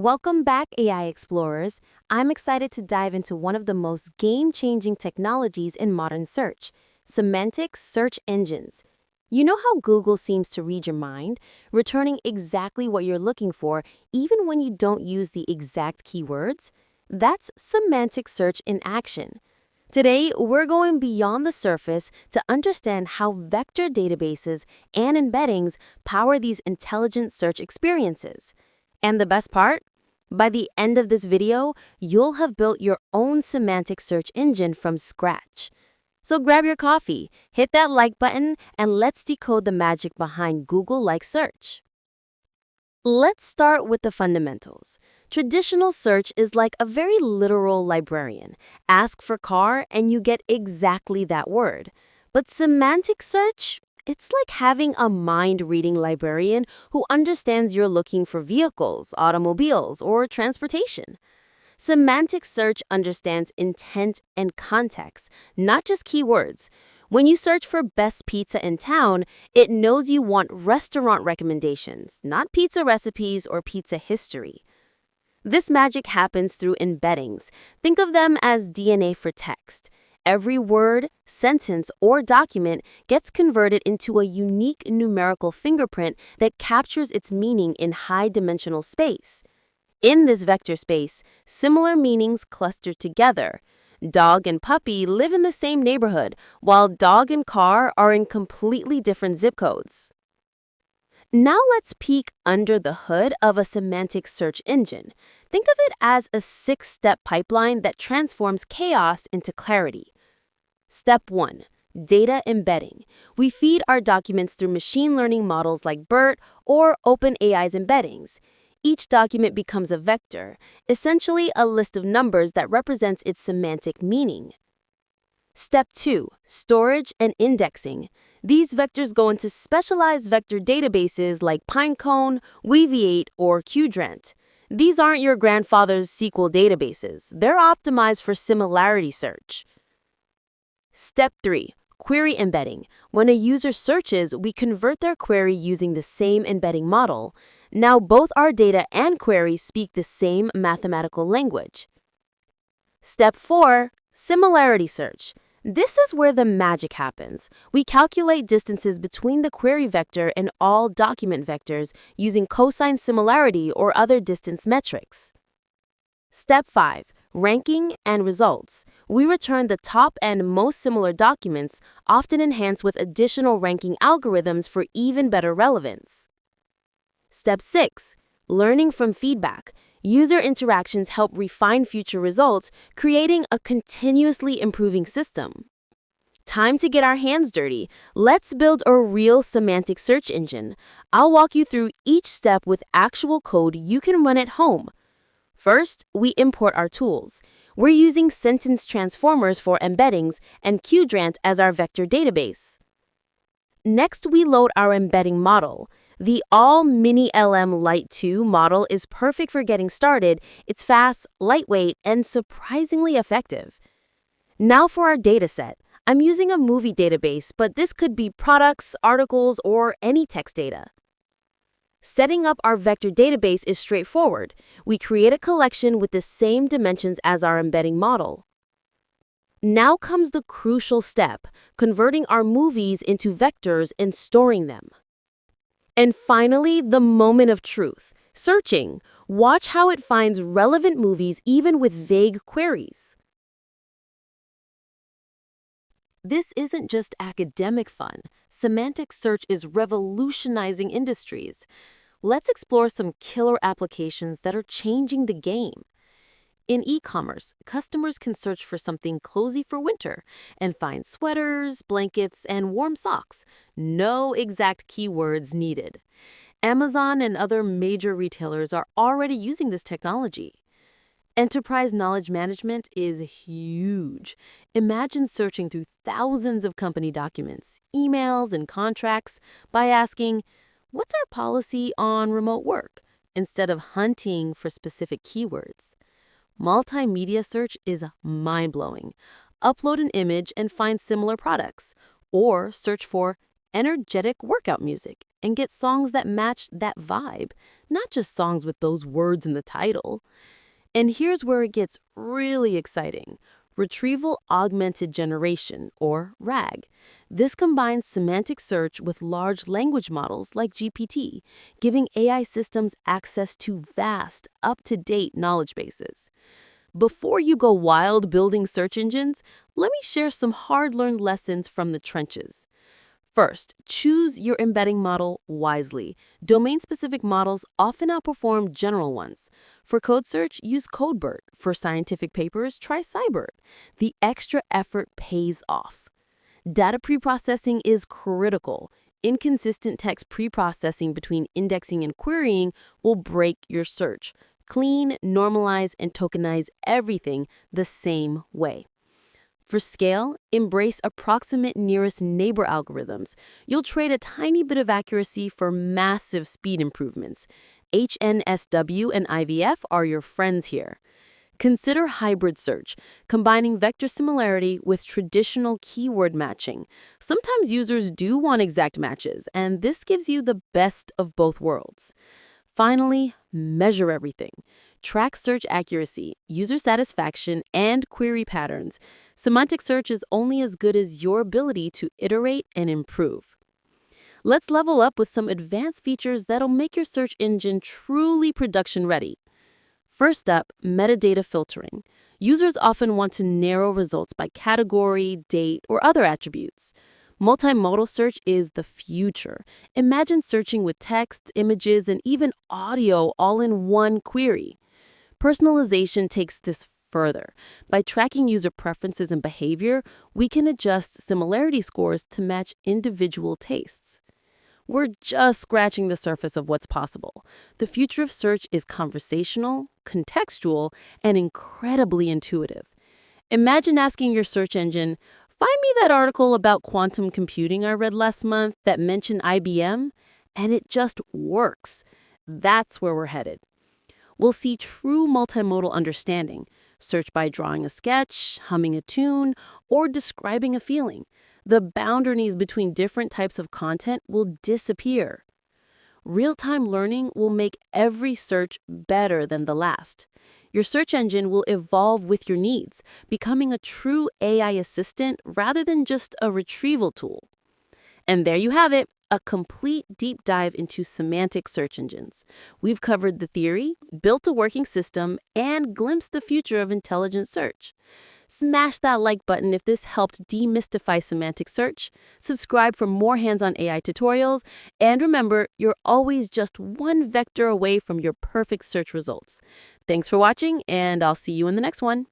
Welcome back, AI Explorers. I'm excited to dive into one of the most game-changing technologies in modern search, semantic search engines. You know how Google seems to read your mind, returning exactly what you're looking for even when you don't use the exact keywords? That's semantic search in action. Today, we're going beyond the surface to understand how vector databases and embeddings power these intelligent search experiences. And the best part? By the end of this video, you'll have built your own semantic search engine from scratch. So grab your coffee, hit that like button, and let's decode the magic behind Google-like search. Let's start with the fundamentals. Traditional search is like a very literal librarian. Ask for car and you get exactly that word. But semantic search? It's like having a mind-reading librarian who understands you're looking for vehicles, automobiles, or transportation. Semantic search understands intent and context, not just keywords. When you search for best pizza in town, it knows you want restaurant recommendations, not pizza recipes or pizza history. This magic happens through embeddings. Think of them as DNA for text. Every word, sentence, or document gets converted into a unique numerical fingerprint that captures its meaning in high-dimensional space. In this vector space, similar meanings cluster together. Dog and puppy live in the same neighborhood, while dog and car are in completely different zip codes. Now let's peek under the hood of a semantic search engine. Think of it as a 6-step pipeline that transforms chaos into clarity. Step 1. Data embedding. We feed our documents through machine learning models like BERT or OpenAI's embeddings. Each document becomes a vector, essentially a list of numbers that represents its semantic meaning. Step 2. Storage and indexing. These vectors go into specialized vector databases like Pinecone, Weaviate, or Qdrant. These aren't your grandfather's SQL databases. They're optimized for similarity search. Step 3. Query embedding. When a user searches, we convert their query using the same embedding model. Now both our data and query speak the same mathematical language. Step 4. Similarity search. This is where the magic happens. We calculate distances between the query vector and all document vectors using cosine similarity or other distance metrics. Step 5. Ranking and results. We return the top and most similar documents, often enhanced with additional ranking algorithms for even better relevance. Step 6. Learning from feedback. User interactions help refine future results, creating a continuously improving system. Time to get our hands dirty. Let's build a real semantic search engine. I'll walk you through each step with actual code you can run at home. First, we import our tools. We're using sentence transformers for embeddings and Qdrant as our vector database. Next, we load our embedding model. The All-Mini-LM Lite 2 model is perfect for getting started. It's fast, lightweight, and surprisingly effective. Now for our dataset. I'm using a movie database, but this could be products, articles, or any text data. Setting up our vector database is straightforward. We create a collection with the same dimensions as our embedding model. Now comes the crucial step, converting our movies into vectors and storing them. And finally, the moment of truth, searching. Watch how it finds relevant movies even with vague queries. This isn't just academic fun. Semantic search is revolutionizing industries. Let's explore some killer applications that are changing the game. In e-commerce, customers can search for something cozy for winter and find sweaters, blankets, and warm socks. No exact keywords needed. Amazon and other major retailers are already using this technology. Enterprise knowledge management is huge. Imagine searching through thousands of company documents, emails, and contracts by asking, "What's our policy on remote work?" instead of hunting for specific keywords. Multimedia search is mind-blowing. Upload an image and find similar products, or search for energetic workout music and get songs that match that vibe, not just songs with those words in the title. And here's where it gets really exciting. Retrieval Augmented Generation, or RAG. This combines semantic search with large language models like GPT, giving AI systems access to vast, up-to-date knowledge bases. Before you go wild building search engines, let me share some hard-learned lessons from the trenches. First, choose your embedding model wisely. Domain-specific models often outperform general ones. For code search, use CodeBERT. For scientific papers, try Scibert. The extra effort pays off. Data preprocessing is critical. Inconsistent text preprocessing between indexing and querying will break your search. Clean, normalize, and tokenize everything the same way. For scale, embrace approximate nearest neighbor algorithms. You'll trade a tiny bit of accuracy for massive speed improvements. HNSW and IVF are your friends here. Consider hybrid search, combining vector similarity with traditional keyword matching. Sometimes users do want exact matches, and this gives you the best of both worlds. Finally, measure everything. Track search accuracy, user satisfaction, and query patterns. Semantic search is only as good as your ability to iterate and improve. Let's level up with some advanced features that'll make your search engine truly production ready. First up, metadata filtering. Users often want to narrow results by category, date, or other attributes. Multimodal search is the future. Imagine searching with text, images, and even audio all in one query. Personalization takes this further. By tracking user preferences and behavior, we can adjust similarity scores to match individual tastes. We're just scratching the surface of what's possible. The future of search is conversational, contextual, and incredibly intuitive. Imagine asking your search engine, "Find me that article about quantum computing I read last month that mentioned IBM," and it just works. That's where we're headed. We'll see true multimodal understanding. Search by drawing a sketch, humming a tune, or describing a feeling. The boundaries between different types of content will disappear. Real-time learning will make every search better than the last. Your search engine will evolve with your needs, becoming a true AI assistant rather than just a retrieval tool. And there you have it, a complete deep dive into semantic search engines. We've covered the theory, built a working system, and glimpsed the future of intelligent search. Smash that like button if this helped demystify semantic search. Subscribe for more hands-on AI tutorials. And remember, you're always just one vector away from your perfect search results. Thanks for watching, and I'll see you in the next one.